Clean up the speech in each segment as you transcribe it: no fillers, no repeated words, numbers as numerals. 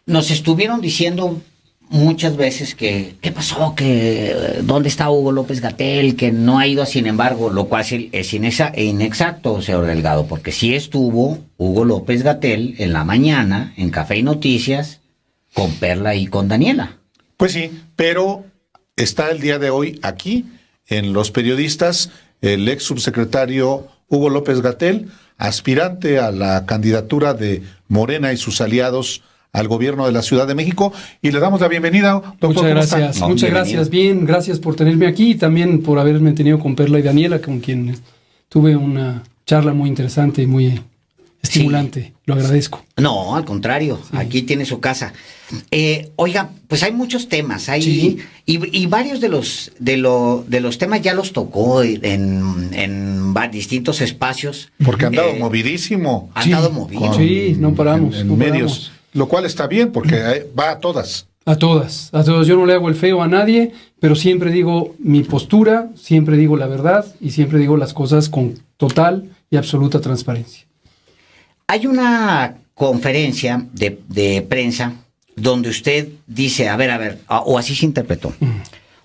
nos estuvieron diciendo muchas veces ¿qué pasó? Que ¿dónde está Hugo López-Gatell? Que no ha ido, sin embargo, lo cual es inexacto, señor Delgado, porque sí estuvo Hugo López-Gatell en la mañana, en Café y Noticias, con Perla y con Daniela. Pues sí, pero está el día de hoy aquí, en Los Periodistas, el ex subsecretario Hugo López-Gatell, aspirante a la candidatura de Morena y sus aliados al gobierno de la Ciudad de México, y le damos la bienvenida, doctor. Muchas gracias, muchas gracias. Bien, gracias por tenerme aquí y también por haberme tenido con Perla y Daniela, con quien tuve una charla muy interesante y muy estimulante. Sí. Lo agradezco. No, al contrario, sí. Aquí tiene su casa. Oiga, pues hay muchos temas, sí. y varios de los temas ya los tocó en distintos espacios. Porque han dado movidísimo. Han dado movido. Sí, no paramos. En no medios. Paramos. Lo cual está bien, porque va a todas. A todas. Yo no le hago el feo a nadie, pero siempre digo mi postura, siempre digo la verdad y siempre digo las cosas con total y absoluta transparencia. Hay una conferencia de prensa donde usted dice, a ver, o así se interpretó,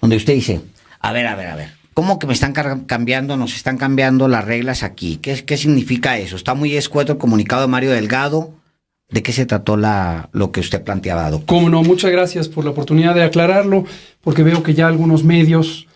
donde usted dice, a ver, ¿cómo que nos están cambiando las reglas aquí? ¿Qué significa eso? Está muy escueto el comunicado de Mario Delgado. ¿De qué se trató lo que usted planteaba, doctor? Cómo no, muchas gracias por la oportunidad de aclararlo, porque veo que ya algunos medios,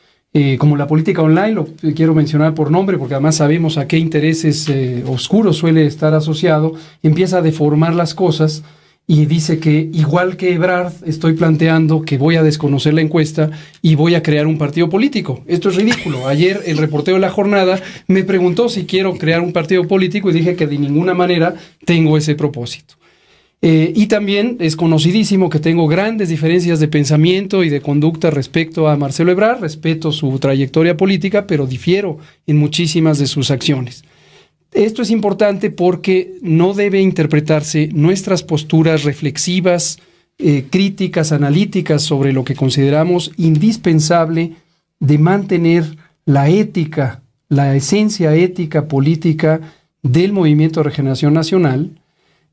como la política online, lo quiero mencionar por nombre, porque además sabemos a qué intereses oscuros suele estar asociado, empieza a deformar las cosas y dice que, igual que Ebrard, estoy planteando que voy a desconocer la encuesta y voy a crear un partido político. Esto es ridículo. Ayer el reportero de La Jornada me preguntó si quiero crear un partido político y dije que de ninguna manera tengo ese propósito. Y también es conocidísimo que tengo grandes diferencias de pensamiento y de conducta respecto a Marcelo Ebrard. Respeto su trayectoria política, pero difiero en muchísimas de sus acciones. Esto es importante porque no debe interpretarse nuestras posturas reflexivas, críticas, analíticas sobre lo que consideramos indispensable de mantener la ética, la esencia ética política del Movimiento de Regeneración Nacional,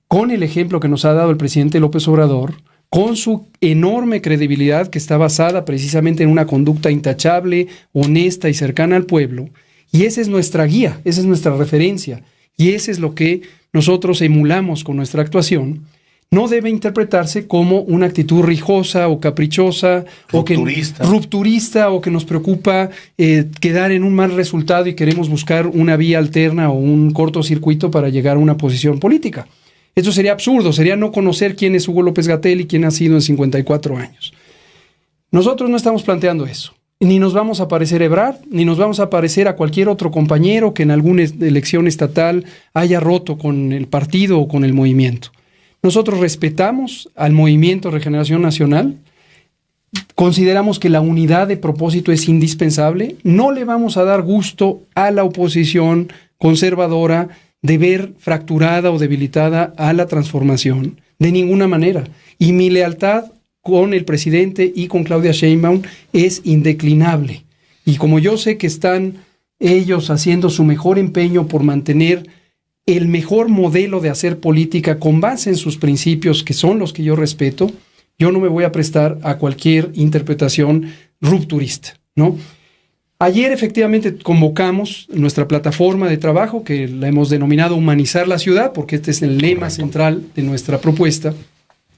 con el ejemplo que nos ha dado el presidente López Obrador, con su enorme credibilidad que está basada precisamente en una conducta intachable, honesta y cercana al pueblo. Y esa es nuestra guía, esa es nuestra referencia, y eso es lo que nosotros emulamos con nuestra actuación. No debe interpretarse como una actitud rijosa o caprichosa, rupturista, o que nos preocupa quedar en un mal resultado y queremos buscar una vía alterna o un cortocircuito para llegar a una posición política. Esto sería absurdo, sería no conocer quién es Hugo López-Gatell y quién ha sido en 54 años. Nosotros no estamos planteando eso. Ni nos vamos a parecer a Ebrard, ni nos vamos a parecer a cualquier otro compañero que en alguna elección estatal haya roto con el partido o con el movimiento. Nosotros respetamos al Movimiento de Regeneración Nacional, consideramos que la unidad de propósito es indispensable, no le vamos a dar gusto a la oposición conservadora de ver fracturada o debilitada a la transformación, de ninguna manera. Y mi lealtad con el presidente y con Claudia Sheinbaum es indeclinable. Y como yo sé que están ellos haciendo su mejor empeño por mantener el mejor modelo de hacer política con base en sus principios, que son los que yo respeto, yo no me voy a prestar a cualquier interpretación rupturista, ¿no? Ayer efectivamente convocamos nuestra plataforma de trabajo, que la hemos denominado Humanizar la Ciudad, porque este es el lema central de nuestra propuesta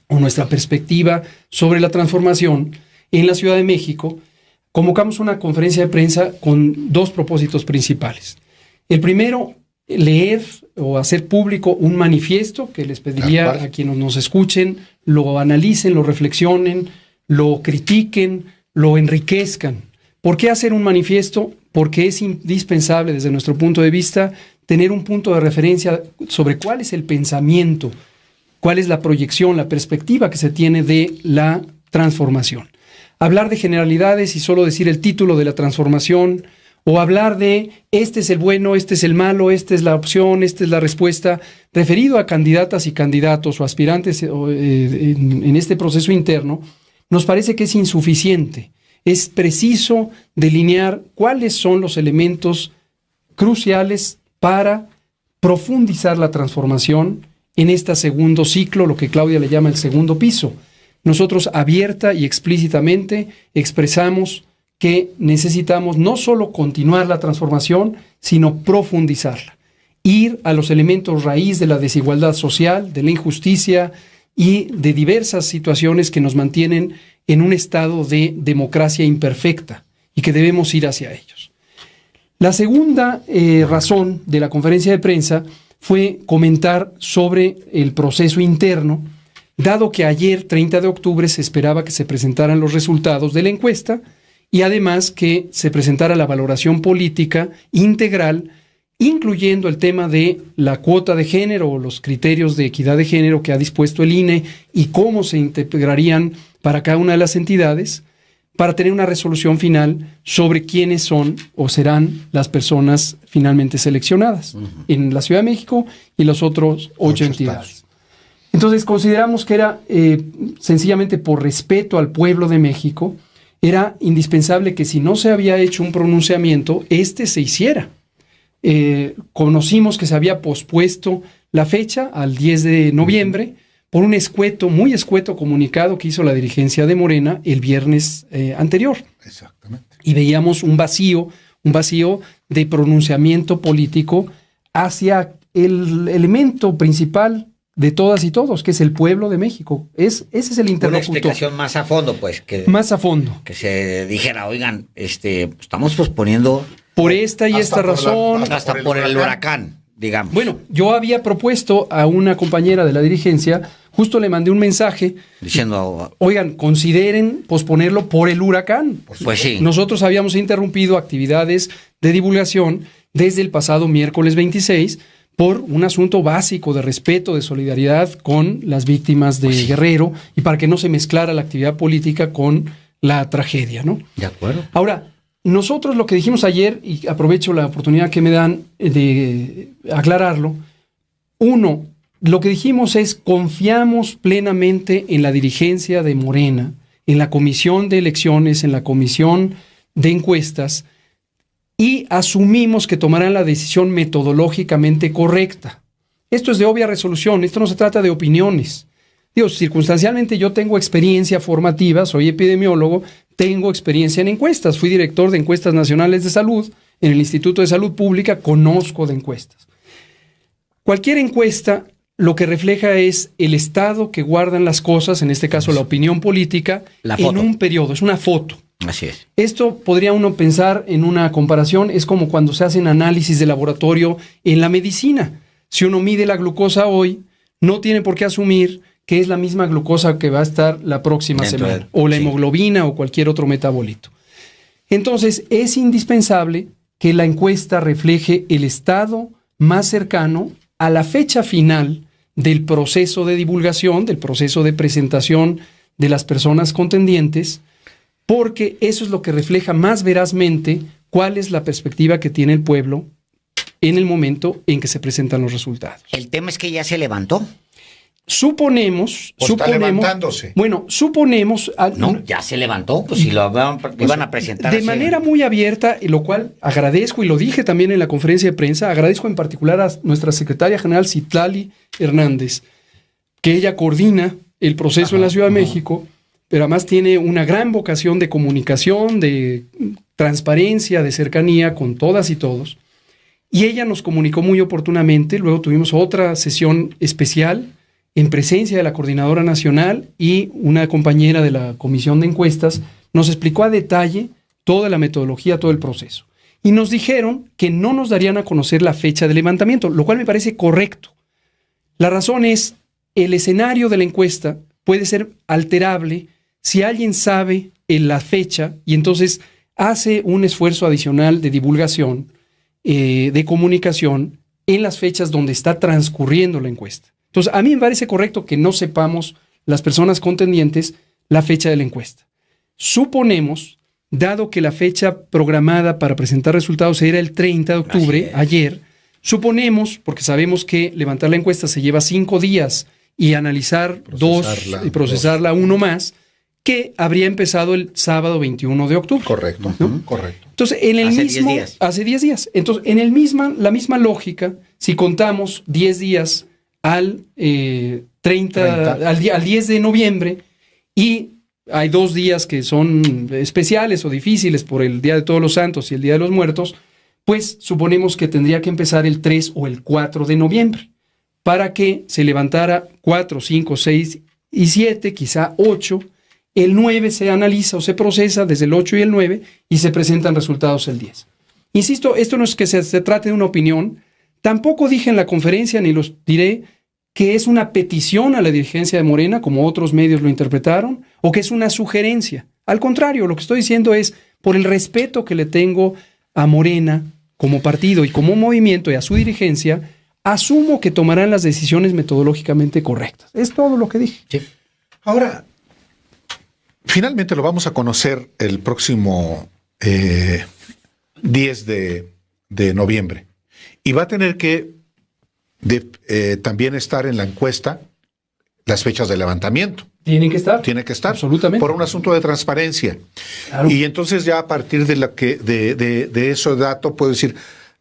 o nuestra perspectiva sobre la transformación en la Ciudad de México. Convocamos una conferencia de prensa con dos propósitos principales. El primero, leer o hacer público un manifiesto que les pediría a quienes nos escuchen, lo analicen, lo reflexionen, lo critiquen, lo enriquezcan. ¿Por qué hacer un manifiesto? Porque es indispensable desde nuestro punto de vista tener un punto de referencia sobre cuál es el pensamiento, cuál es la proyección, la perspectiva que se tiene de la transformación. Hablar de generalidades y solo decir el título de la transformación, o hablar de este es el bueno, este es el malo, esta es la opción, esta es la respuesta, referido a candidatas y candidatos o aspirantes en este proceso interno, nos parece que es insuficiente. Es preciso delinear cuáles son los elementos cruciales para profundizar la transformación en este segundo ciclo, lo que Claudia le llama el segundo piso. Nosotros abierta y explícitamente expresamos que necesitamos no solo continuar la transformación, sino profundizarla. Ir a los elementos raíz de la desigualdad social, de la injusticia y de diversas situaciones que nos mantienen en un estado de democracia imperfecta y que debemos ir hacia ellos. La segunda razón de la conferencia de prensa fue comentar sobre el proceso interno, dado que ayer, 30 de octubre, se esperaba que se presentaran los resultados de la encuesta y además que se presentara la valoración política integral, incluyendo el tema de la cuota de género o los criterios de equidad de género que ha dispuesto el INE y cómo se integrarían para cada una de las entidades, para tener una resolución final sobre quiénes son o serán las personas finalmente seleccionadas en la Ciudad de México y los otros 8 entidades. Entonces consideramos que era, sencillamente por respeto al pueblo de México, era indispensable que si no se había hecho un pronunciamiento, se hiciera. Conocimos que se había pospuesto la fecha al 10 de noviembre por un muy escueto comunicado que hizo la dirigencia de Morena el viernes anterior. Exactamente. Y veíamos un vacío de pronunciamiento político hacia el elemento principal de todas y todos, que es el pueblo de México. Ese es el interlocutor. Una explicación más a fondo, pues. Más a fondo. Que se dijera, oigan, estamos posponiendo... Por esta y esta razón. Hasta por el huracán, digamos. Bueno, yo había propuesto a una compañera de la dirigencia, justo le mandé un mensaje diciendo, oigan, consideren posponerlo por el huracán. Pues sí. Nosotros habíamos interrumpido actividades de divulgación desde el pasado miércoles 26 por un asunto básico de respeto, de solidaridad con las víctimas de Guerrero y para que no se mezclara la actividad política con la tragedia, ¿no? De acuerdo. Ahora, nosotros lo que dijimos ayer, y aprovecho la oportunidad que me dan de aclararlo, uno, lo que dijimos es confiamos plenamente en la dirigencia de Morena, en la comisión de elecciones, en la comisión de encuestas, y asumimos que tomarán la decisión metodológicamente correcta. Esto es de obvia resolución, esto no se trata de opiniones. Digo, circunstancialmente yo tengo experiencia formativa, soy epidemiólogo, tengo experiencia en encuestas, fui director de encuestas nacionales de salud en el Instituto de Salud Pública, conozco de encuestas. Cualquier encuesta lo que refleja es el estado que guardan las cosas, en este caso la opinión política, en un periodo, es una foto. Así es. Esto podría uno pensar en una comparación, es como cuando se hacen análisis de laboratorio en la medicina. Si uno mide la glucosa hoy, no tiene por qué asumir que es la misma glucosa que va a estar la próxima semana, o la hemoglobina o cualquier otro metabolito. Entonces, es indispensable que la encuesta refleje el estado más cercano a la fecha final del proceso de divulgación, del proceso de presentación de las personas contendientes, porque eso es lo que refleja más verazmente cuál es la perspectiva que tiene el pueblo en el momento en que se presentan los resultados. El tema es que ya se levantó. Suponemos. Está levantándose. Bueno, suponemos. No, ya se levantó, pues si lo iban a presentar. De manera muy abierta, y lo cual agradezco, y lo dije también en la conferencia de prensa, agradezco en particular a nuestra secretaria general Citlali Hernández, que ella coordina el proceso en la Ciudad de México, pero además tiene una gran vocación de comunicación, de transparencia, de cercanía con todas y todos. Y ella nos comunicó muy oportunamente, luego tuvimos otra sesión especial en presencia de la Coordinadora Nacional y una compañera de la Comisión de Encuestas, nos explicó a detalle toda la metodología, todo el proceso. Y nos dijeron que no nos darían a conocer la fecha de levantamiento, lo cual me parece correcto. La razón es, el escenario de la encuesta puede ser alterable si alguien sabe en la fecha y entonces hace un esfuerzo adicional de divulgación, de comunicación, en las fechas donde está transcurriendo la encuesta. Entonces, a mí me parece correcto que no sepamos las personas contendientes la fecha de la encuesta. Suponemos, dado que la fecha programada para presentar resultados era el 30 de octubre, ayer, suponemos, porque sabemos que levantar la encuesta se lleva 5 días y analizar 2 y procesarla 1 más, que habría empezado el sábado 21 de octubre. Correcto, ¿no? Correcto. Entonces, en el hace mismo... 10 días. Hace 10 días. Entonces, en la misma lógica, si contamos 10 días al 30. Al 10 de noviembre, y hay 2 días que son especiales o difíciles por el Día de Todos los Santos y el Día de los Muertos, pues suponemos que tendría que empezar el 3 o el 4 de noviembre para que se levantara 4, 5, 6 y 7, quizá 8. El 9 se analiza o se procesa desde el 8 y el 9 y se presentan resultados el 10. Insisto, esto no es que se trate de una opinión. Tampoco dije en la conferencia, ni los diré, que es una petición a la dirigencia de Morena, como otros medios lo interpretaron, o que es una sugerencia. Al contrario, lo que estoy diciendo es, por el respeto que le tengo a Morena como partido y como movimiento y a su dirigencia, asumo que tomarán las decisiones metodológicamente correctas. Es todo lo que dije. Sí. Ahora, finalmente lo vamos a conocer el próximo 10 de noviembre. Y va a tener que también estar en la encuesta las fechas de levantamiento. Tienen que estar. Tiene que estar. Absolutamente. Por un asunto de transparencia. Claro. Y entonces ya a partir de ese dato puedo decir,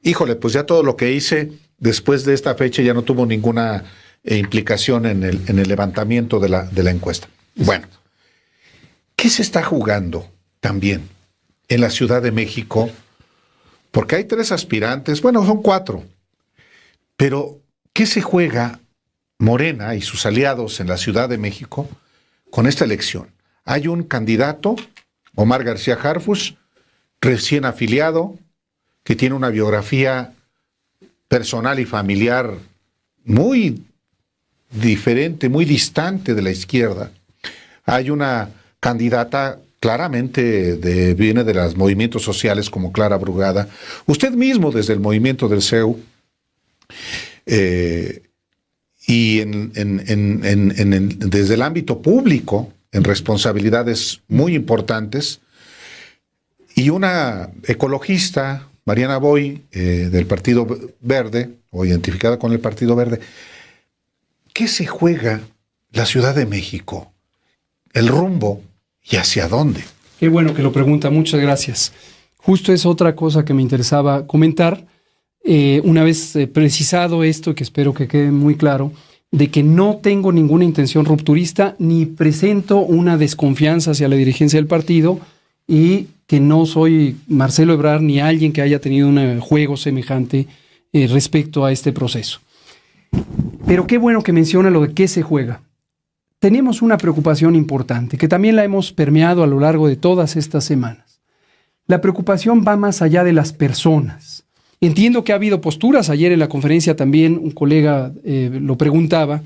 híjole, pues ya todo lo que hice después de esta fecha ya no tuvo ninguna implicación en el levantamiento de la encuesta. Bueno, ¿qué se está jugando también en la Ciudad de México? Porque hay 3 aspirantes, bueno, son 4, pero ¿qué se juega Morena y sus aliados en la Ciudad de México con esta elección? Hay un candidato, Omar García Harfuch, recién afiliado, que tiene una biografía personal y familiar muy diferente, muy distante de la izquierda. Hay una candidata claramente viene de los movimientos sociales como Clara Brugada. Usted mismo desde el movimiento del CEU y desde el ámbito público en responsabilidades muy importantes, y una ecologista, Mariana Boy, del Partido Verde, o identificada con el Partido Verde. ¿Qué se juega la Ciudad de México? El rumbo y hacia dónde. Qué bueno que lo pregunta, muchas gracias. Justo es otra cosa que me interesaba comentar. Una vez precisado esto, que espero que quede muy claro, de que no tengo ninguna intención rupturista, ni presento una desconfianza hacia la dirigencia del partido, y que no soy Marcelo Ebrard ni alguien que haya tenido un juego semejante respecto a este proceso. Pero qué bueno que menciona lo de qué se juega. Tenemos una preocupación importante, que también la hemos permeado a lo largo de todas estas semanas. La preocupación va más allá de las personas. Entiendo que ha habido posturas, ayer en la conferencia también un colega lo preguntaba,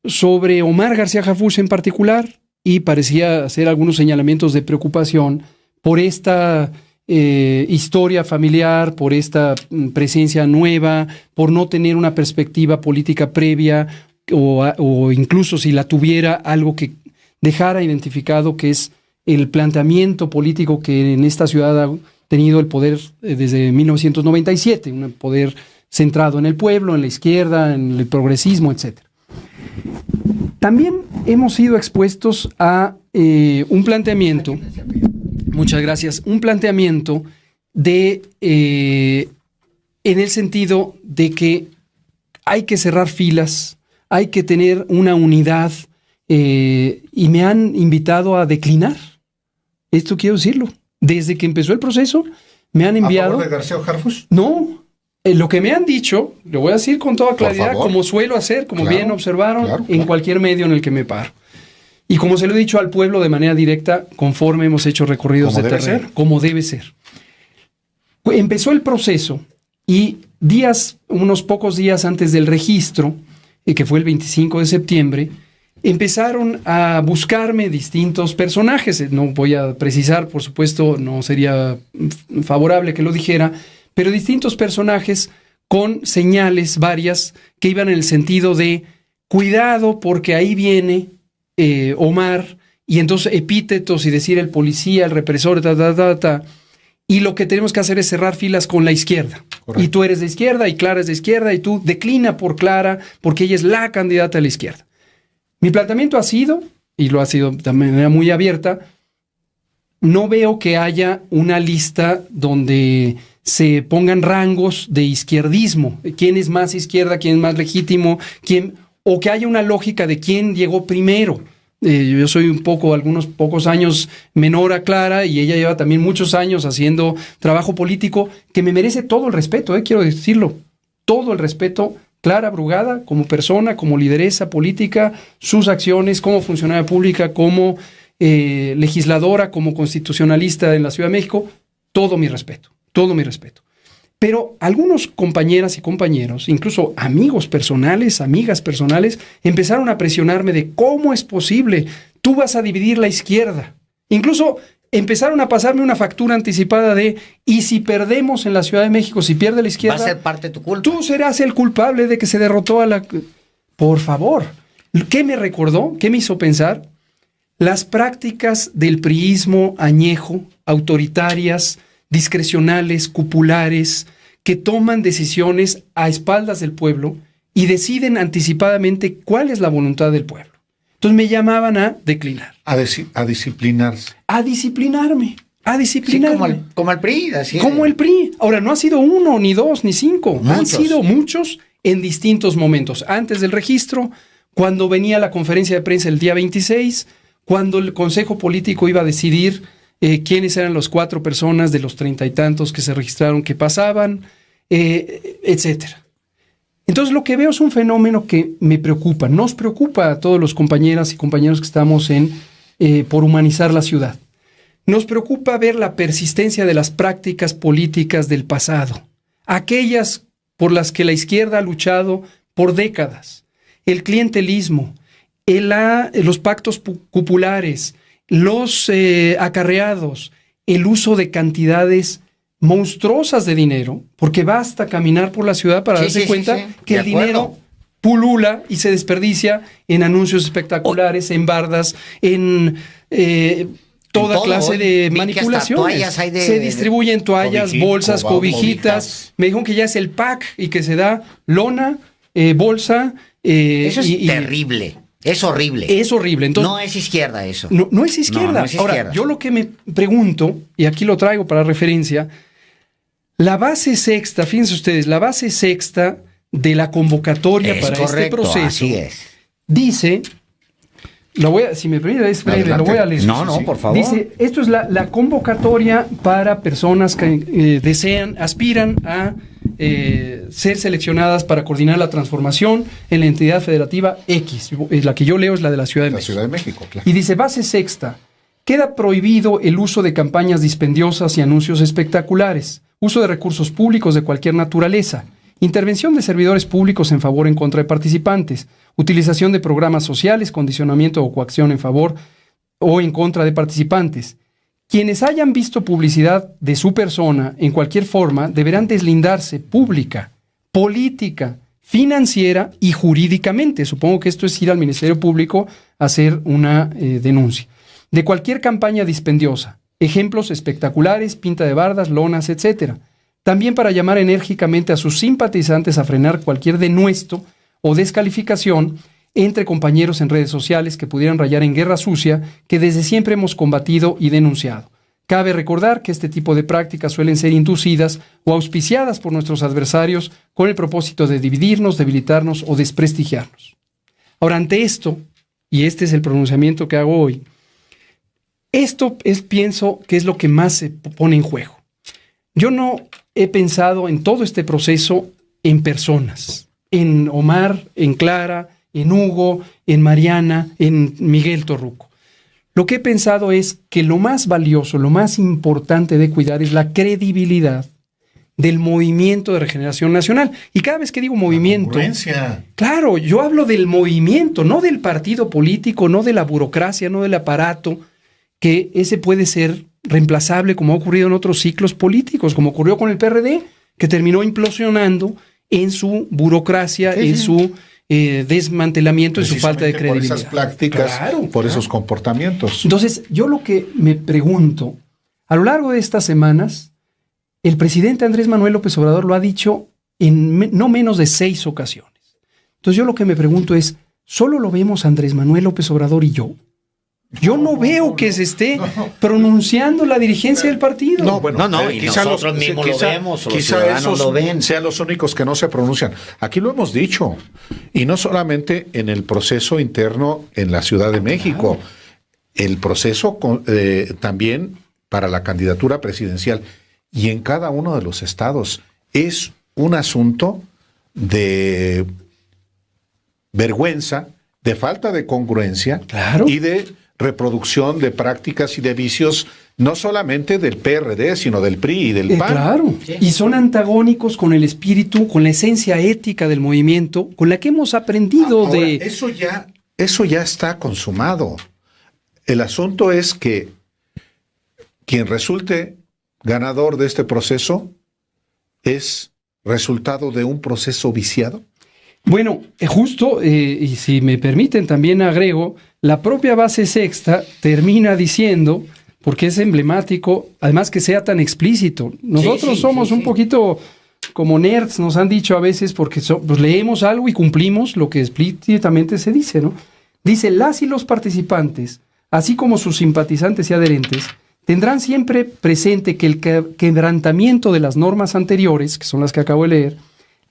sobre Omar García Harfuch en particular, y parecía hacer algunos señalamientos de preocupación por esta historia familiar, por esta presencia nueva, por no tener una perspectiva política previa, o incluso si la tuviera, algo que dejara identificado que es el planteamiento político que en esta ciudad ha tenido el poder desde 1997, un poder centrado en el pueblo, en la izquierda, en el progresismo, etc. También hemos sido expuestos a un planteamiento, muchas gracias, un planteamiento en el sentido de que hay que cerrar filas, hay que tener una unidad, y me han invitado a declinar. Esto quiero decirlo. Desde que empezó el proceso, me han enviado... ¿A favor de García Harfuch? No. Lo que me han dicho, lo voy a decir con toda claridad, como suelo hacer, como bien observaron, en cualquier medio en el que me paro. Y como se lo he dicho al pueblo de manera directa, conforme hemos hecho recorridos de terreno, como debe ser. Empezó el proceso y unos pocos días antes del registro, que fue el 25 de septiembre, empezaron a buscarme distintos personajes. No voy a precisar, por supuesto, no sería favorable que lo dijera, pero distintos personajes con señales varias que iban en el sentido de cuidado porque ahí viene Omar, y entonces epítetos y decir el policía, el represor, y lo que tenemos que hacer es cerrar filas con la izquierda. Correcto. Y tú eres de izquierda y Clara es de izquierda y tú declina por Clara porque ella es la candidata a la izquierda. Mi planteamiento ha sido, y lo ha sido de manera muy abierta, no veo que haya una lista donde se pongan rangos de izquierdismo, quién es más izquierda, quién es más legítimo, o que haya una lógica de quién llegó primero. Yo soy algunos pocos años menor a Clara, y ella lleva también muchos años haciendo trabajo político que me merece todo el respeto, quiero decirlo, todo el respeto. Clara Brugada, como persona, como lideresa política, sus acciones como funcionaria pública, como legisladora, como constitucionalista en la Ciudad de México, todo mi respeto. Pero algunos compañeras y compañeros, incluso amigos personales, amigas personales, empezaron a presionarme de cómo es posible, tú vas a dividir la izquierda. Incluso empezaron a pasarme una factura anticipada de, y si perdemos en la Ciudad de México, si pierde la izquierda, va a ser parte de tu culpa. Tú serás el culpable de que se derrotó a la... Por favor, ¿qué me recordó? ¿Qué me hizo pensar? Las prácticas del priismo añejo, autoritarias, discrecionales, cupulares, que toman decisiones a espaldas del pueblo y deciden anticipadamente cuál es la voluntad del pueblo. Entonces me llamaban a declinar. A disciplinarse. A disciplinarme. Sí, como el PRI. Así como el PRI. Ahora, no ha sido 1, ni 2, ni 5. Muchos. Han sido muchos en distintos momentos. Antes del registro, cuando venía la conferencia de prensa el día 26, cuando el Consejo Político iba a decidir quiénes eran las 4 personas de los 30 y tantos que se registraron que pasaban, etcétera. Entonces lo que veo es un fenómeno que me preocupa, nos preocupa a todos los compañeras y compañeros que estamos por humanizar la ciudad. Nos preocupa ver la persistencia de las prácticas políticas del pasado, aquellas por las que la izquierda ha luchado por décadas, el clientelismo, los pactos cupulares, los acarreados, el uso de cantidades monstruosas de dinero, porque basta caminar por la ciudad para darse cuenta que el dinero pulula y se desperdicia en anuncios espectaculares, en bardas, en toda clase de manipulaciones. Se distribuyen toallas, bolsas, cobijitas. Me dijeron que ya es el pack y que se da lona, bolsa. Eso es terrible. Es horrible. Es horrible. Entonces, no es izquierda eso. No es izquierda. No es izquierda. Ahora, yo lo que me pregunto, y aquí lo traigo para referencia, la base sexta, fíjense ustedes, la base sexta de la convocatoria es para correcto, este proceso así es. Dice, si me permite, es breve, lo voy a leer. No, por favor. Dice, esto es la convocatoria para personas que aspiran a ser seleccionadas para coordinar la transformación en la entidad federativa X. La que yo leo es la de la Ciudad de México. Ciudad de México, claro. Y dice, base sexta, queda prohibido el uso de campañas dispendiosas y anuncios espectaculares, uso de recursos públicos de cualquier naturaleza, intervención de servidores públicos en favor o en contra de participantes, utilización de programas sociales, condicionamiento o coacción en favor o en contra de participantes. Quienes hayan visto publicidad de su persona en cualquier forma deberán deslindarse pública, política, financiera y jurídicamente. Supongo que esto es ir al Ministerio Público a hacer una denuncia. De cualquier campaña dispendiosa. Ejemplos espectaculares, pinta de bardas, lonas, etc. También para llamar enérgicamente a sus simpatizantes a frenar cualquier denuesto o descalificación entre compañeros en redes sociales que pudieran rayar en guerra sucia que desde siempre hemos combatido y denunciado. Cabe recordar que este tipo de prácticas suelen ser inducidas o auspiciadas por nuestros adversarios con el propósito de dividirnos, debilitarnos o desprestigiarnos. Ahora, ante esto, y este es el pronunciamiento que hago hoy, pienso que es lo que más se pone en juego. Yo no he pensado en todo este proceso en personas, en Omar, en Clara, en Hugo, en Mariana, en Miguel Torruco. Lo que he pensado es que lo más valioso, lo más importante de cuidar es la credibilidad del movimiento de regeneración nacional. Y cada vez que digo movimiento, claro, yo hablo del movimiento, no del partido político, no de la burocracia, no del aparato, que ese puede ser reemplazable como ha ocurrido en otros ciclos políticos, como ocurrió con el PRD, que terminó implosionando en su burocracia, su desmantelamiento, en su falta de credibilidad. Por esas prácticas, por esos comportamientos. Entonces, yo lo que me pregunto, a lo largo de estas semanas, el presidente Andrés Manuel López Obrador lo ha dicho en no menos de 6 ocasiones. Entonces, yo lo que me pregunto es, ¿solo lo vemos Andrés Manuel López Obrador y yo? Yo no veo que se esté pronunciando la dirigencia del partido. No, bueno, y nosotros mismos lo vemos, o los quizá ciudadanos esos lo ven. sean los únicos que no se pronuncian. Aquí lo hemos dicho, y no solamente en el proceso interno en la Ciudad de México, el proceso también para la candidatura presidencial y en cada uno de los estados. Es un asunto de vergüenza, de falta de congruencia y de reproducción de prácticas y de vicios, no solamente del PRD, sino del PRI y del PAN. Claro, y son antagónicos con el espíritu, con la esencia ética del movimiento, con la que hemos aprendido. Ahora, de... Eso ya está consumado. El asunto es que quien resulte ganador de este proceso es resultado de un proceso viciado. Bueno, justo, y si me permiten también agrego, la propia base sexta termina diciendo, porque es emblemático, además que sea tan explícito. Nosotros somos un poquito como nerds, nos han dicho a veces, porque pues leemos algo y cumplimos lo que explícitamente se dice, ¿no? Dice, las y los participantes, así como sus simpatizantes y adherentes, tendrán siempre presente que el quebrantamiento de las normas anteriores, que son las que acabo de leer,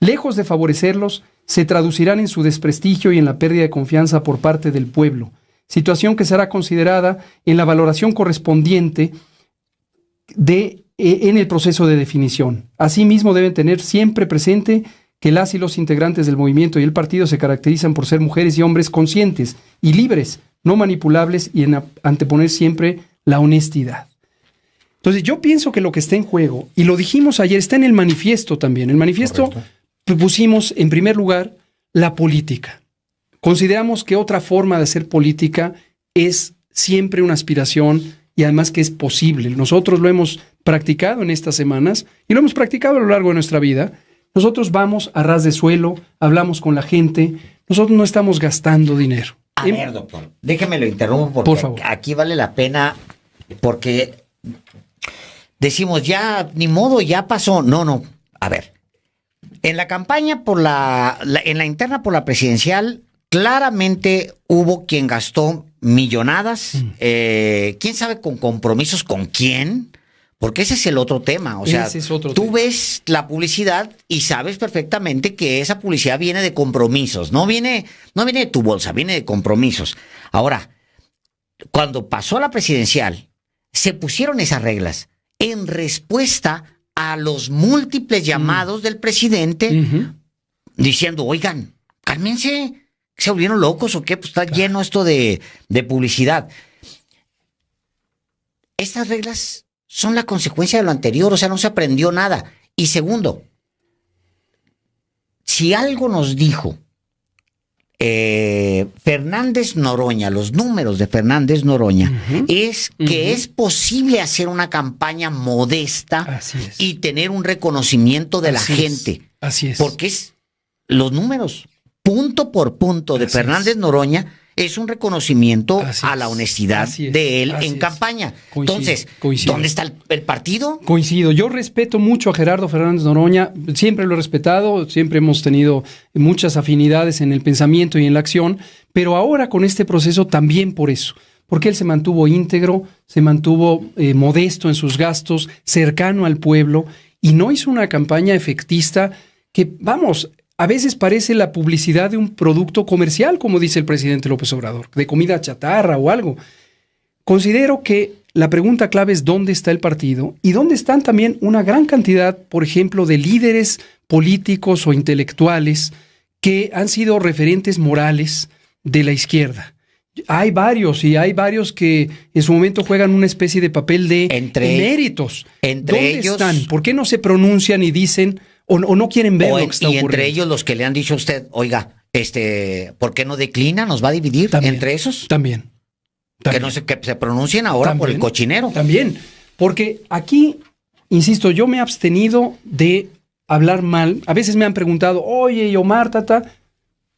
lejos de favorecerlos, se traducirán en su desprestigio y en la pérdida de confianza por parte del pueblo, situación que será considerada en la valoración correspondiente en el proceso de definición. Asimismo, deben tener siempre presente que las y los integrantes del movimiento y el partido se caracterizan por ser mujeres y hombres conscientes y libres, no manipulables, y en anteponer siempre la honestidad. Entonces, yo pienso que lo que está en juego, y lo dijimos ayer, está en el manifiesto también. El manifiesto pusimos en primer lugar la política. Consideramos que otra forma de hacer política es siempre una aspiración y además que es posible. Nosotros lo hemos practicado en estas semanas y lo hemos practicado a lo largo de nuestra vida. Nosotros vamos a ras de suelo, hablamos con la gente, nosotros no estamos gastando dinero. A ver, doctor, déjeme lo interrumpo porque por favor. Aquí vale la pena, porque decimos ya, ni modo, ya pasó. No, a ver. En la campaña en la interna por la presidencial, claramente hubo quien gastó millonadas. ¿Quién sabe con compromisos con quién? Porque ese es el otro tema. O sea, tú ves la publicidad y sabes perfectamente que esa publicidad viene de compromisos. No viene de tu bolsa, viene de compromisos. Ahora, cuando pasó la presidencial, se pusieron esas reglas en respuesta a los múltiples llamados del presidente diciendo, oigan, cálmense, ¿se volvieron locos o qué? Pues está lleno esto de publicidad. Estas reglas son la consecuencia de lo anterior, o sea, no se aprendió nada. Y segundo, si algo nos dijo Fernández Noroña, los números de Fernández Noroña, es que es posible hacer una campaña modesta y tener un reconocimiento de la gente. Así es. Porque es los números, punto por punto, de Fernández Noroña, es un reconocimiento a la honestidad de él en campaña. Entonces, ¿dónde está el partido? Coincido. Yo respeto mucho a Gerardo Fernández Noroña, siempre lo he respetado, siempre hemos tenido muchas afinidades en el pensamiento y en la acción, pero ahora con este proceso también por eso, porque él se mantuvo íntegro, se mantuvo modesto en sus gastos, cercano al pueblo, y no hizo una campaña efectista que, vamos, a veces parece la publicidad de un producto comercial, como dice el presidente López Obrador, de comida chatarra o algo. Considero que la pregunta clave es dónde está el partido y dónde están también una gran cantidad, por ejemplo, de líderes políticos o intelectuales que han sido referentes morales de la izquierda. Hay varios que en su momento juegan una especie de papel de eméritos. ¿Dónde están? ¿Por qué no se pronuncian y dicen o no quieren ver lo que está ocurriendo? Y entre ellos los que le han dicho a usted, oiga, ¿por qué no declina? ¿Nos va a dividir entre esos? También. Que se pronuncien ahora por el cochinero. También, porque aquí, insisto, yo me he abstenido de hablar mal. A veces me han preguntado, oye, Omar,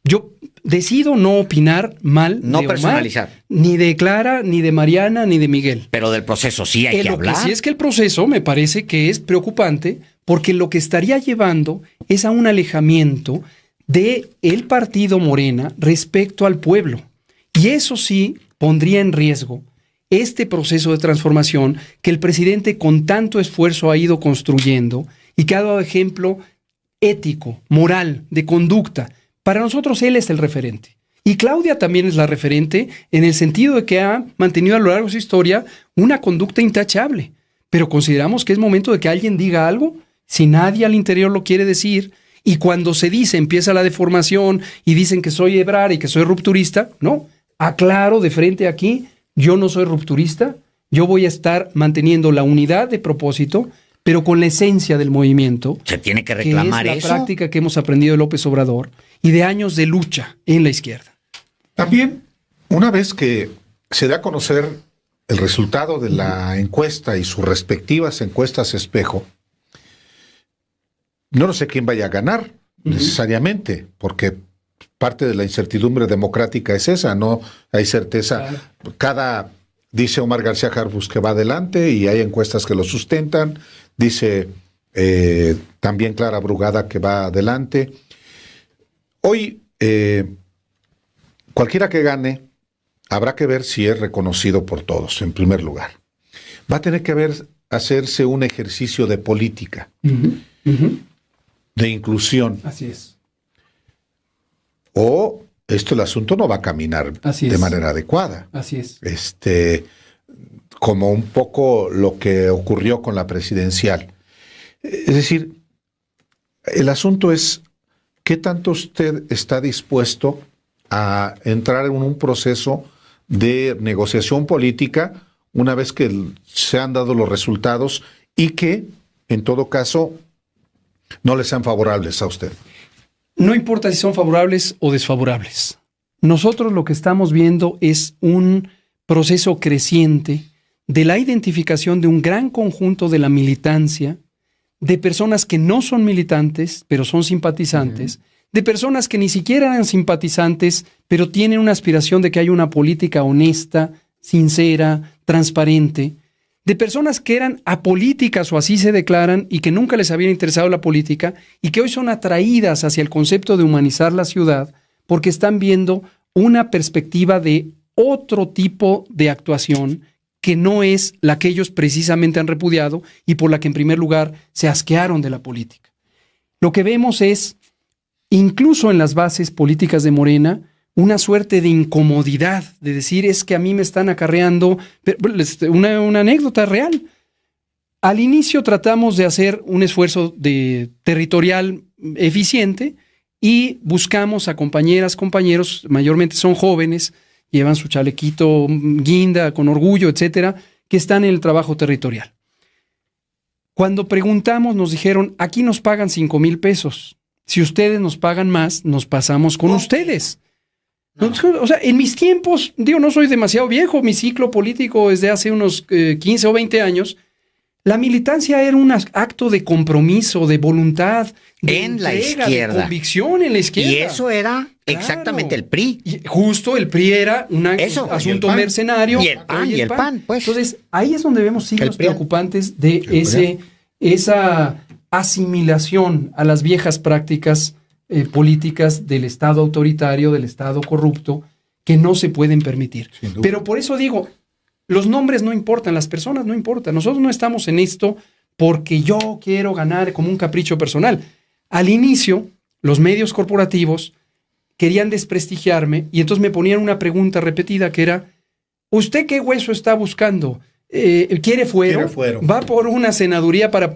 yo decido no opinar mal no de Omar, personalizar. Ni de Clara, ni de Mariana, ni de Miguel. Pero del proceso sí hay que hablar. Sí, es que el proceso me parece que es preocupante porque lo que estaría llevando es a un alejamiento de el partido Morena respecto al pueblo. Y eso sí pondría en riesgo este proceso de transformación que el presidente con tanto esfuerzo ha ido construyendo y que ha dado ejemplo ético, moral, de conducta. Para nosotros él es el referente. Y Claudia también es la referente en el sentido de que ha mantenido a lo largo de su historia una conducta intachable. Pero consideramos que es momento de que alguien diga algo, si nadie al interior lo quiere decir, y cuando se dice, empieza la deformación y dicen que soy Ebrard y que soy rupturista. No, aclaro de frente aquí, yo no soy rupturista, yo voy a estar manteniendo la unidad de propósito, pero con la esencia del movimiento. Se tiene que reclamar que es eso. la práctica que hemos aprendido de López Obrador y de años de lucha en la izquierda. También, una vez que se da a conocer el resultado de la encuesta y sus respectivas encuestas espejo, no sé quién vaya a ganar necesariamente, porque parte de la incertidumbre democrática es esa, no hay certeza. Claro. Dice Omar García Harfuch que va adelante y hay encuestas que lo sustentan, dice también Clara Brugada que va adelante. Hoy, cualquiera que gane, habrá que ver si es reconocido por todos, en primer lugar. Va a tener que hacerse un ejercicio de política, de inclusión. Así es. O el asunto no va a caminar de manera adecuada. Así es. Como un poco lo que ocurrió con la presidencial. Es decir, el asunto es ¿qué tanto usted está dispuesto a entrar en un proceso de negociación política una vez que se han dado los resultados y que, en todo caso, no le sean favorables a usted? No importa si son favorables o desfavorables. Nosotros lo que estamos viendo es un proceso creciente de la identificación de un gran conjunto de la militancia, de personas que no son militantes, pero son simpatizantes, de personas que ni siquiera eran simpatizantes, pero tienen una aspiración de que haya una política honesta, sincera, transparente, de personas que eran apolíticas o así se declaran y que nunca les había interesado la política y que hoy son atraídas hacia el concepto de humanizar la ciudad porque están viendo una perspectiva de otro tipo de actuación que no es la que ellos precisamente han repudiado y por la que en primer lugar se asquearon de la política. Lo que vemos es, incluso en las bases políticas de Morena, una suerte de incomodidad, de decir, es que a mí me están acarreando una anécdota real. Al inicio tratamos de hacer un esfuerzo territorial eficiente y buscamos a compañeras, compañeros, mayormente son jóvenes, llevan su chalequito guinda con orgullo, etcétera, que están en el trabajo territorial. Cuando preguntamos nos dijeron, aquí nos pagan 5,000 pesos. Si ustedes nos pagan más, nos pasamos con ustedes. No. O sea, en mis tiempos, no soy demasiado viejo, mi ciclo político es de hace unos 15 o 20 años, la militancia era un acto de compromiso, de voluntad, de en entrega, la izquierda, de convicción en la izquierda. Y eso era exactamente el PRI. Y justo el PRI era un asunto mercenario. Y el PAN, pues. Entonces, ahí es donde vemos signos preocupantes de esa asimilación a las viejas prácticas políticas del Estado autoritario, del Estado corrupto, que no se pueden permitir. Pero por eso digo, los nombres no importan, las personas no importan. Nosotros no estamos en esto porque yo quiero ganar como un capricho personal. Al inicio, los medios corporativos querían desprestigiarme y entonces me ponían una pregunta repetida que era, ¿usted qué hueso está buscando? ¿Quiere fuero? ¿Quiere fuero? ¿Va por una senaduría para...?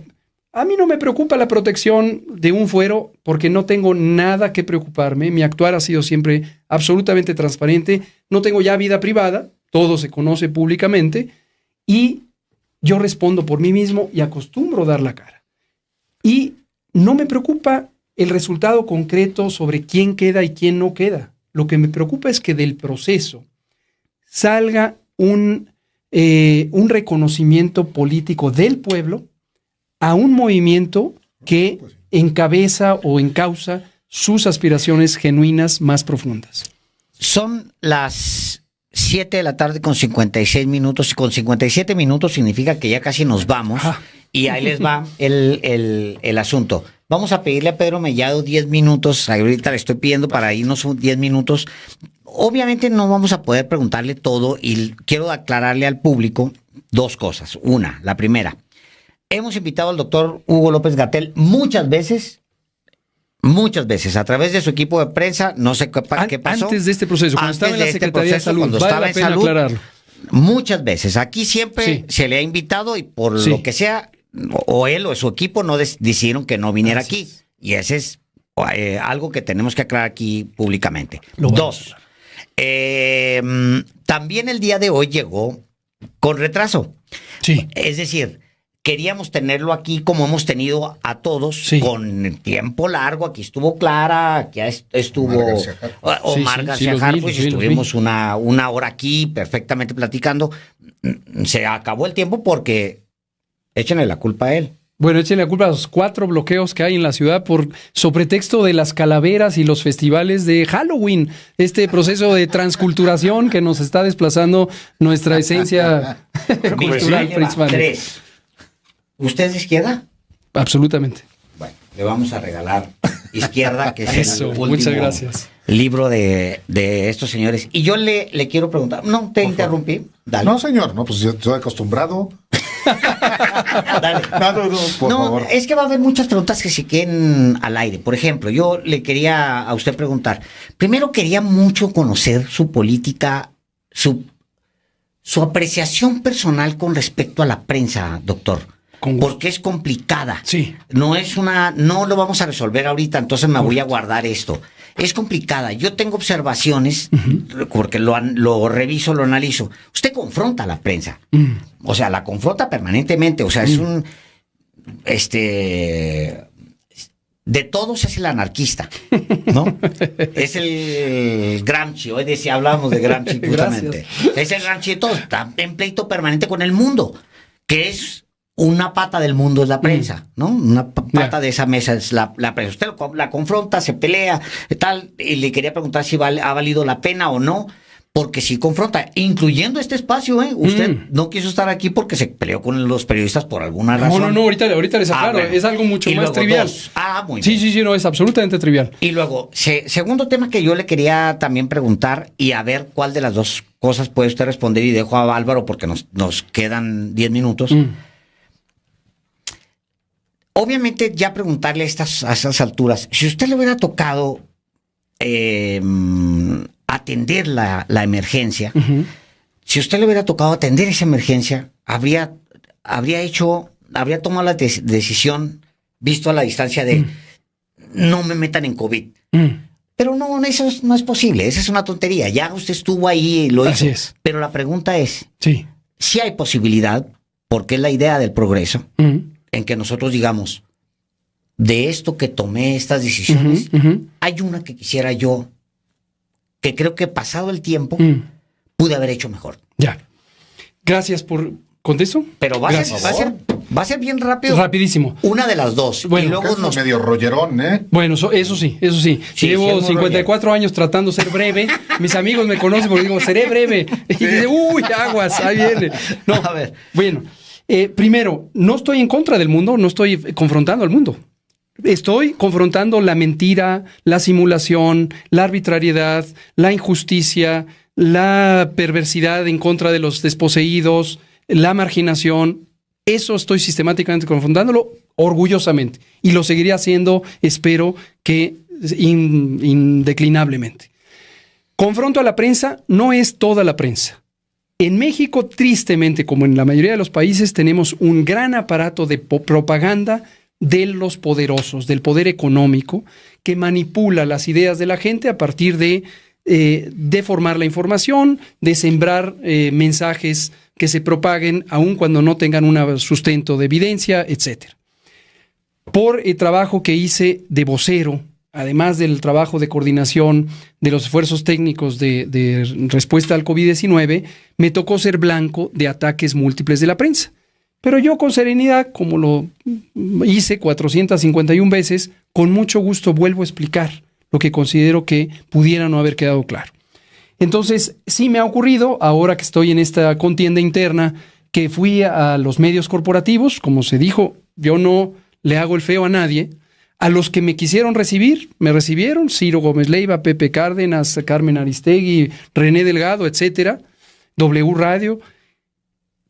A mí no me preocupa la protección de un fuero porque no tengo nada que preocuparme. Mi actuar ha sido siempre absolutamente transparente. No tengo ya vida privada, todo se conoce públicamente y yo respondo por mí mismo y acostumbro dar la cara. Y no me preocupa el resultado concreto sobre quién queda y quién no queda. Lo que me preocupa es que del proceso salga un reconocimiento político del pueblo a un movimiento que encabeza o encausa sus aspiraciones genuinas más profundas. Son las 7 de la tarde con 56 minutos. Con 57 minutos significa que ya casi nos vamos. Y ahí les va el asunto. Vamos a pedirle a Pedro Mellado 10 minutos. Ahorita le estoy pidiendo para irnos 10 minutos. obviamente no vamos a poder preguntarle todo y quiero aclararle al público dos cosas. Una, la primera, hemos invitado al doctor Hugo López-Gatell muchas veces, a través de su equipo de prensa, no sé qué pasó. Antes de este proceso, cuando estaba en la Secretaría de Salud, cuando vale estaba la en pena salud, aclararlo. muchas veces. Aquí siempre Sí. se le ha invitado y por Sí. lo que sea, o él o su equipo no decidieron que no viniera Así aquí. es. Y ese es algo que tenemos que aclarar aquí públicamente. Lo vamos a Dos, también el día de hoy llegó con retraso. Sí. Es decir, queríamos tenerlo aquí como hemos tenido a todos, Sí. con tiempo largo. Aquí estuvo Clara, aquí estuvo Omar García Harfuch. Omar Sí, García los vi, Harfuch, los vi, los estuvimos vi. una hora aquí perfectamente platicando. Se acabó el tiempo porque échenle la culpa a él. Bueno, échenle la culpa a los 4 bloqueos que hay en la ciudad sobre pretexto de las calaveras y los festivales de Halloween. Este proceso de transculturación que nos está desplazando nuestra esencia cultural prehispánica. 3. ¿Usted es de izquierda? Absolutamente. Bueno, le vamos a regalar Izquierda, que es Eso, el último muchas gracias. libro de estos señores. Y yo le quiero preguntar, no, te interrumpí. Dale. No, señor, no, pues yo estoy acostumbrado. Dale. No, por favor. Es que va a haber muchas preguntas que se queden al aire. Por ejemplo, yo le quería a usted preguntar. Primero quería mucho conocer su política, su apreciación personal con respecto a la prensa, doctor. Con gusto. Porque es complicada. Sí. No lo vamos a resolver ahorita, entonces me voy a guardar esto. Es complicada. Yo tengo observaciones, porque lo reviso, lo analizo. Usted confronta a la prensa. O sea, la confronta permanentemente. O sea, es un... de todos es el anarquista, ¿no? Es el Gramsci. Hoy hablamos de Gramsci justamente. Es el Gramsci de todos. Está en pleito permanente con el mundo, que es... Una pata del mundo es la prensa, ¿no? Una pata de esa mesa es la prensa. Usted la confronta, se pelea, tal, y le quería preguntar si ha valido la pena o no, porque sí confronta, incluyendo este espacio, ¿eh? Usted no quiso estar aquí porque se peleó con los periodistas por alguna razón. No, ahorita les aclaro, bueno. es algo mucho Y más luego trivial. muy bien. Sí, no, es absolutamente trivial. Y luego, segundo tema que yo le quería también preguntar y a ver cuál de las dos cosas puede usted responder, y dejo a Álvaro porque nos quedan 10 minutos. Obviamente, ya preguntarle a esas alturas, si usted le hubiera tocado atender la emergencia, si usted le hubiera tocado atender esa emergencia, habría tomado la decisión, visto a la distancia, de no me metan en COVID. Pero no, eso no es posible, esa es una tontería. Ya usted estuvo ahí y lo hizo. Así es. Pero la pregunta es, Sí. si hay posibilidad, porque es la idea del progreso, en que nosotros digamos, de esto que tomé estas decisiones, hay una que quisiera yo, que creo que pasado el tiempo, pude haber hecho mejor. Ya. Gracias por... ¿Contesto? Pero va a ser bien rápido. Rapidísimo. Una de las dos. Bueno, y luego Es medio rollerón, ¿eh? Bueno, eso sí. Sí, Llevo sí, 54 años tratando de ser breve. Mis amigos me conocen porque digo, seré breve. Y dice, uy, aguas, ahí viene. No, A ver. Bueno, primero, no estoy en contra del mundo, no estoy confrontando al mundo. Estoy confrontando la mentira, la simulación, la arbitrariedad, la injusticia, la perversidad en contra de los desposeídos, la marginación. Eso estoy sistemáticamente confrontándolo orgullosamente y lo seguiré haciendo, espero que indeclinablemente. Confronto a la prensa, no es toda la prensa. En México, tristemente, como en la mayoría de los países, tenemos un gran aparato de propaganda de los poderosos, del poder económico, que manipula las ideas de la gente a partir de deformar la información, de sembrar mensajes que se propaguen aun cuando no tengan un sustento de evidencia, etc. Por el trabajo que hice de vocero, además del trabajo de coordinación de los esfuerzos técnicos de respuesta al COVID-19, me tocó ser blanco de ataques múltiples de la prensa. Pero yo con serenidad, como lo hice 451 veces, con mucho gusto vuelvo a explicar lo que considero que pudiera no haber quedado claro. Entonces, sí me ha ocurrido, ahora que estoy en esta contienda interna, que fui a los medios corporativos, como se dijo, yo no le hago el feo a nadie, A los que me quisieron recibir, me recibieron, Ciro Gómez Leiva, Pepe Cárdenas, Carmen Aristegui, René Delgado, etcétera, W Radio.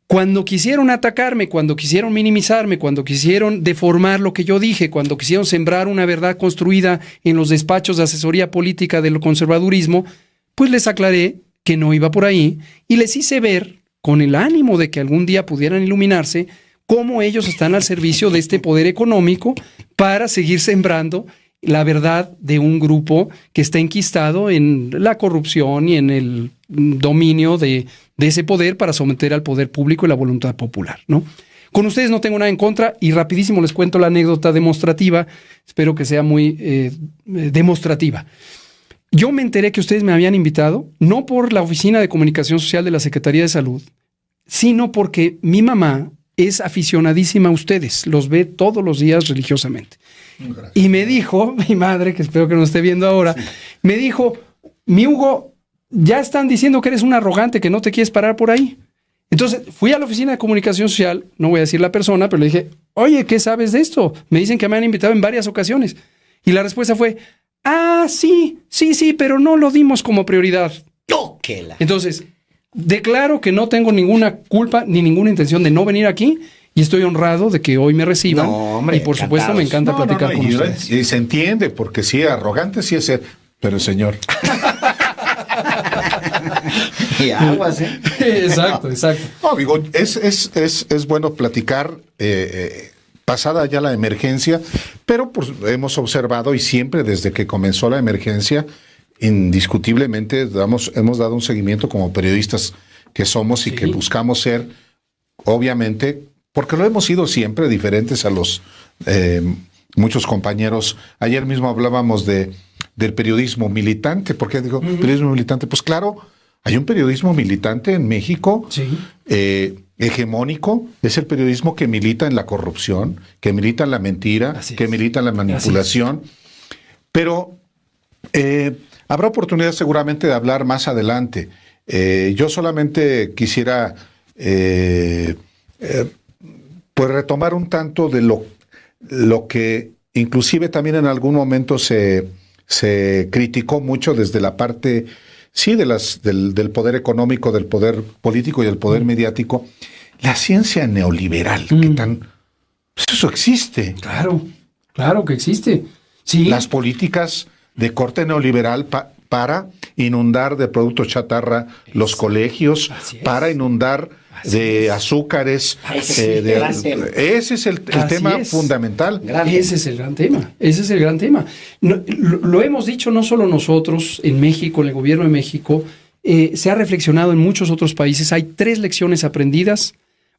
Cuando quisieron atacarme, cuando quisieron minimizarme, cuando quisieron deformar lo que yo dije, cuando quisieron sembrar una verdad construida en los despachos de asesoría política del conservadurismo, pues les aclaré que no iba por ahí y les hice ver, con el ánimo de que algún día pudieran iluminarse, cómo ellos están al servicio de este poder económico para seguir sembrando la verdad de un grupo que está enquistado en la corrupción y en el dominio de ese poder para someter al poder público y la voluntad popular, ¿no? Con ustedes no tengo nada en contra y rapidísimo les cuento la anécdota demostrativa, espero que sea muy demostrativa. Yo me enteré que ustedes me habían invitado, no por la Oficina de Comunicación Social de la Secretaría de Salud, sino porque mi mamá es aficionadísima a ustedes, los ve todos los días religiosamente. Gracias. Y me dijo, mi madre, que espero que nos esté viendo ahora, sí, me dijo, mi Hugo, ya están diciendo que eres un arrogante, que no te quieres parar por ahí. Entonces fui a la Oficina de Comunicación Social, no voy a decir la persona, pero le dije, oye, ¿qué sabes de esto? Me dicen que me han invitado en varias ocasiones. Y la respuesta fue, sí, pero no lo dimos como prioridad. Entonces, declaro que no tengo ninguna culpa ni ninguna intención de no venir aquí y estoy honrado de que hoy me reciban. No, hombre, y por supuesto me encanta platicar con ustedes. Y se entiende, porque sí, arrogante sí es ser, pero señor. Y aguas, ¿eh? Exacto. No, digo, es bueno platicar pasada ya la emergencia, pero pues hemos observado y siempre desde que comenzó la emergencia, indiscutiblemente hemos dado un seguimiento como periodistas que somos y que buscamos ser, obviamente, porque lo hemos sido siempre, diferentes a los muchos compañeros. Ayer mismo hablábamos del periodismo militante. ¿Por qué digo periodismo militante? Pues claro, hay un periodismo militante en México, hegemónico, es el periodismo que milita en la corrupción, que milita en la mentira, que milita en la manipulación, pero habrá oportunidad seguramente de hablar más adelante. Yo solamente quisiera pues retomar un tanto de lo que inclusive también en algún momento se criticó mucho desde la parte, sí, del poder económico, del poder político y del poder mediático, la ciencia neoliberal, que tan... Pues eso existe. Claro que existe. Sí. Las políticas de corte neoliberal para inundar de productos chatarra los colegios, para inundar de azúcares. Ese es el tema fundamental. Ese es el gran tema. Lo hemos dicho no solo nosotros en México, en el gobierno de México, se ha reflexionado en muchos otros países. Hay 3 lecciones aprendidas.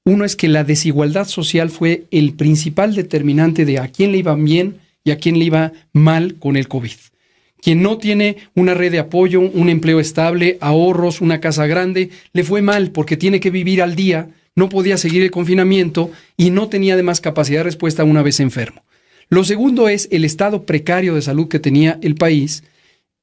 Uno es que la desigualdad social fue el principal determinante de a quién le iba bien y a quién le iba mal con el COVID. Quien no tiene una red de apoyo, un empleo estable, ahorros, una casa grande, le fue mal porque tiene que vivir al día, no podía seguir el confinamiento y no tenía además capacidad de respuesta una vez enfermo. Lo segundo es el estado precario de salud que tenía el país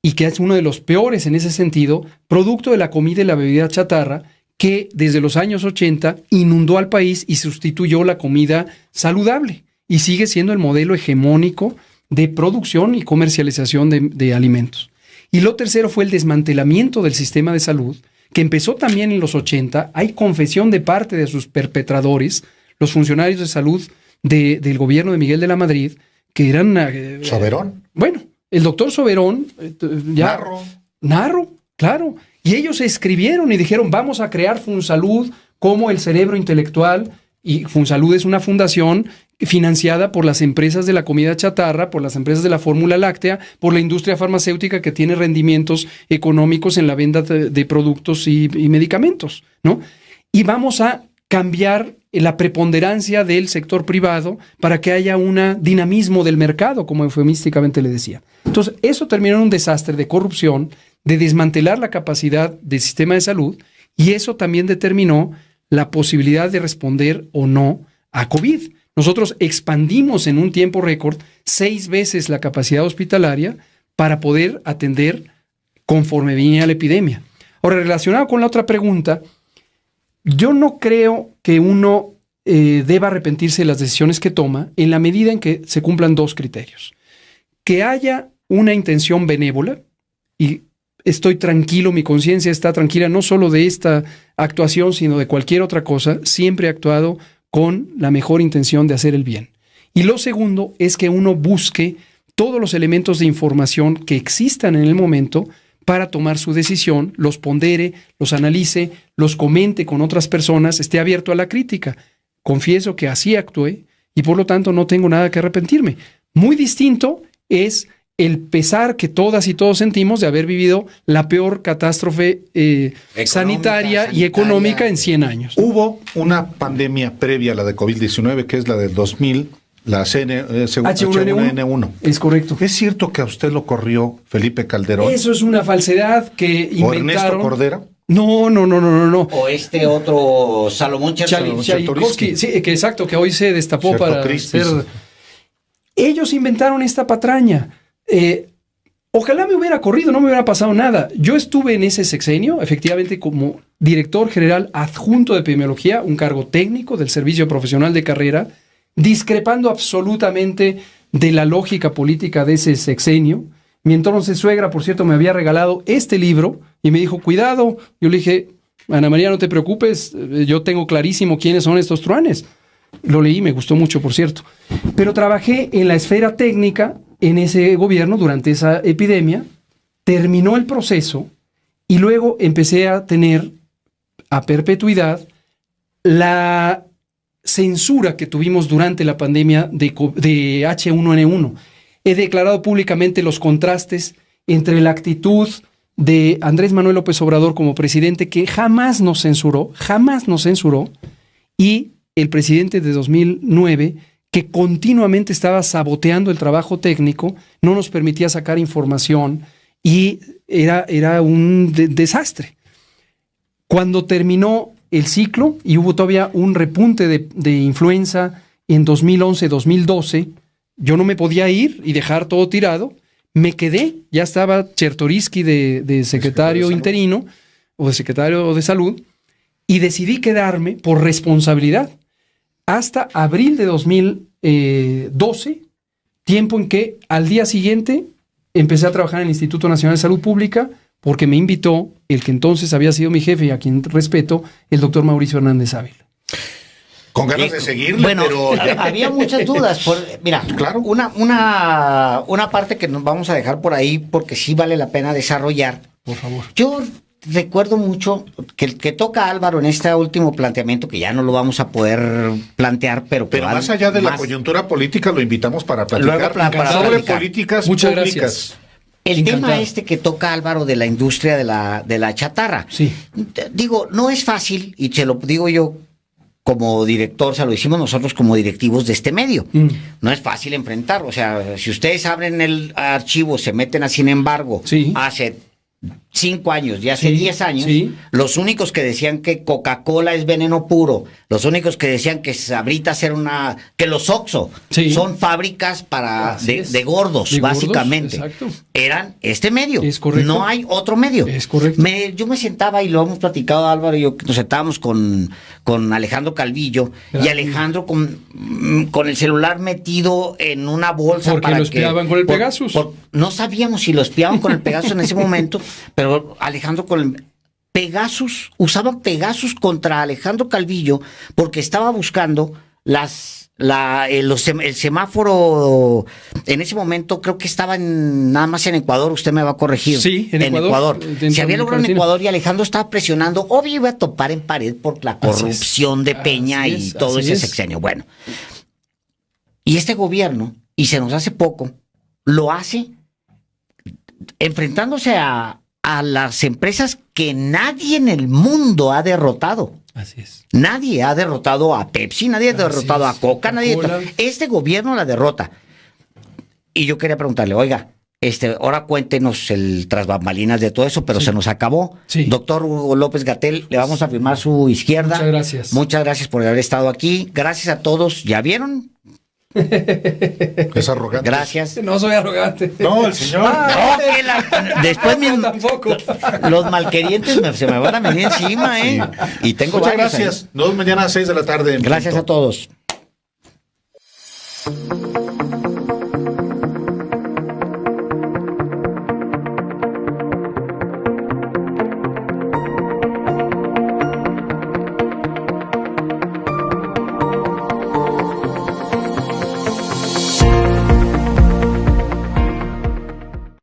y que es uno de los peores en ese sentido, producto de la comida y la bebida chatarra, que desde los años 80 inundó al país y sustituyó la comida saludable y sigue siendo el modelo hegemónico de producción y comercialización de alimentos. Y lo tercero fue el desmantelamiento del sistema de salud, que empezó también en los 80. Hay confesión de parte de sus perpetradores, los funcionarios de salud del gobierno de Miguel de la Madrid, que eran... Soberón. Bueno, el doctor Soberón... Narro, claro. Y ellos escribieron y dijeron, vamos a crear Funsalud como el cerebro intelectual, y Funsalud es una fundación financiada por las empresas de la comida chatarra, por las empresas de la fórmula láctea, por la industria farmacéutica que tiene rendimientos económicos en la venta de productos y medicamentos, ¿no? Y vamos a cambiar la preponderancia del sector privado para que haya un dinamismo del mercado, como eufemísticamente le decía. Entonces, eso terminó en un desastre de corrupción, de desmantelar la capacidad del sistema de salud, y eso también determinó la posibilidad de responder o no a COVID. Nosotros expandimos en un tiempo récord 6 veces la capacidad hospitalaria para poder atender conforme venía la epidemia. Ahora, relacionado con la otra pregunta, yo no creo que uno deba arrepentirse de las decisiones que toma en la medida en que se cumplan dos criterios. Que haya una intención benévola, y estoy tranquilo, mi conciencia está tranquila no solo de esta actuación, sino de cualquier otra cosa, siempre he actuado con la mejor intención de hacer el bien. Y lo segundo es que uno busque todos los elementos de información que existan en el momento para tomar su decisión, los pondere, los analice, los comente con otras personas, esté abierto a la crítica. Confieso que así actué y por lo tanto no tengo nada que arrepentirme. Muy distinto es el pesar que todas y todos sentimos de haber vivido la peor catástrofe sanitaria y económica en 100 años. Hubo una pandemia previa a la de COVID-19, que es la del 2000, la H1N1. Es correcto. ¿Es cierto que a usted lo corrió Felipe Calderón? Eso es una falsedad que inventaron. ¿O Ernesto Cordera? No. O este otro Salomón Chertorivsky. Sí, que exacto, que hoy se destapó para ser... Ellos inventaron esta patraña. Ojalá me hubiera corrido, no me hubiera pasado nada. Yo estuve en ese sexenio, efectivamente, como director general adjunto de epidemiología, un cargo técnico del servicio profesional de carrera, discrepando absolutamente de la lógica política de ese sexenio. Mi entonces suegra, por cierto, me había regalado este libro y me dijo, cuidado. Yo le dije, Ana María, no te preocupes, yo tengo clarísimo quiénes son estos truanes. Lo leí, me gustó mucho, por cierto. Pero trabajé en la esfera técnica en ese gobierno durante esa epidemia, terminó el proceso y luego empecé a tener a perpetuidad la censura que tuvimos durante la pandemia de H1N1. He declarado públicamente los contrastes entre la actitud de Andrés Manuel López Obrador como presidente, que jamás nos censuró, y el presidente de 2009, que continuamente estaba saboteando el trabajo técnico, no nos permitía sacar información y era un desastre. Cuando terminó el ciclo y hubo todavía un repunte de influenza en 2011-2012, yo no me podía ir y dejar todo tirado. Me quedé, ya estaba Chertorivsky de secretario interino o de secretario de salud, y decidí quedarme por responsabilidad hasta abril de 2012, tiempo en que al día siguiente empecé a trabajar en el Instituto Nacional de Salud Pública, porque me invitó el que entonces había sido mi jefe y a quien respeto, el doctor Mauricio Hernández Ávila. Con ganas de seguirle, bueno, pero... había muchas dudas. Mira, claro. una parte que nos vamos a dejar por ahí porque sí vale la pena desarrollar. Por favor. Yo recuerdo mucho que toca Álvaro en este último planteamiento, que ya no lo vamos a poder plantear, pero más allá de la coyuntura política, lo invitamos para platicar sobre políticas Muchas públicas. Gracias. El tema que toca Álvaro de la industria de la chatarra. Sí. Digo, no es fácil, y se lo digo yo como director, o sea, lo hicimos nosotros como directivos de este medio. No es fácil enfrentarlo. O sea, si ustedes abren el archivo, se meten a Sin Embargo, hace 5 años y hace 10 años, los únicos que decían que Coca-Cola es veneno puro, los únicos que decían que Sabritas era que los Oxxo son fábricas de gordos, básicamente. Exacto. Eran este medio. Es correcto. No hay otro medio. Es correcto. Yo me sentaba, y lo hemos platicado Álvaro y yo, nos sentábamos con Alejandro Calvillo, y Alejandro con el celular metido en una bolsa. Porque lo espiaban con el Pegasus. No sabíamos si lo espiaban con el Pegasus en ese momento, pero Alejandro con el Pegasus, usaban Pegasus contra Alejandro Calvillo porque estaba buscando el semáforo. En ese momento creo que estaba nada más en Ecuador, usted me va a corregir. Sí, en Ecuador. Se había logrado en Ecuador y Alejandro estaba presionando, obvio iba a topar en pared por la corrupción de Peña y todo ese sexenio. Bueno, y este gobierno, y se nos hace poco, lo hace enfrentándose a las empresas que nadie en el mundo ha derrotado. Así es. Nadie ha derrotado a Pepsi, nadie ha derrotado a Coca, este gobierno la derrota. Y yo quería preguntarle, oiga, ahora cuéntenos el tras bambalinas de todo eso, pero se nos acabó. Doctor Hugo López-Gatell, le vamos a firmar su izquierda. Muchas gracias. Muchas gracias por haber estado aquí. Gracias a todos. ¿Ya vieron? Es arrogante. Gracias. No soy arrogante. No, el señor. No, que después Tampoco. los malquerientes se me van a venir encima, ¿eh? Y tengo Muchas varios gracias. ahí. Nos vemos mañana a 6 de la tarde. Gracias a todos.